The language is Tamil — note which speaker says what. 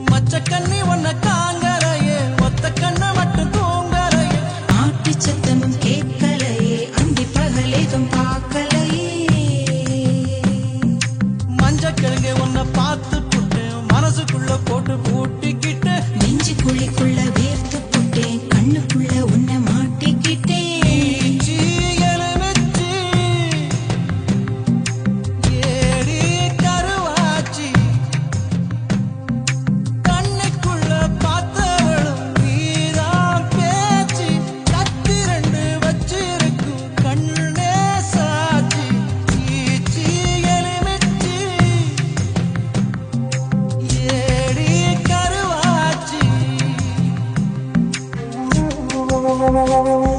Speaker 1: மச்ச கண்ணி ஒன்ன காங்கலையே ஒத்த கண்ண மட்டும் தூங்கலையே
Speaker 2: ஆட்டு சத்தமும் கேட்கலையே அந்தி பகலேதும் பார்க்கலையே
Speaker 1: மஞ்ச கிழங்கு ஒன்ன பார்த்து புட்டு மனசுக்குள்ள போட்டு பூட்டிக்கிட்டு
Speaker 2: நெஞ்சு குழிக்குள்ள வேர்த்து புட்டேன் கண்ணுக்குள்ள உன்னை மாட்டிக்கிட்டேன்
Speaker 1: Oh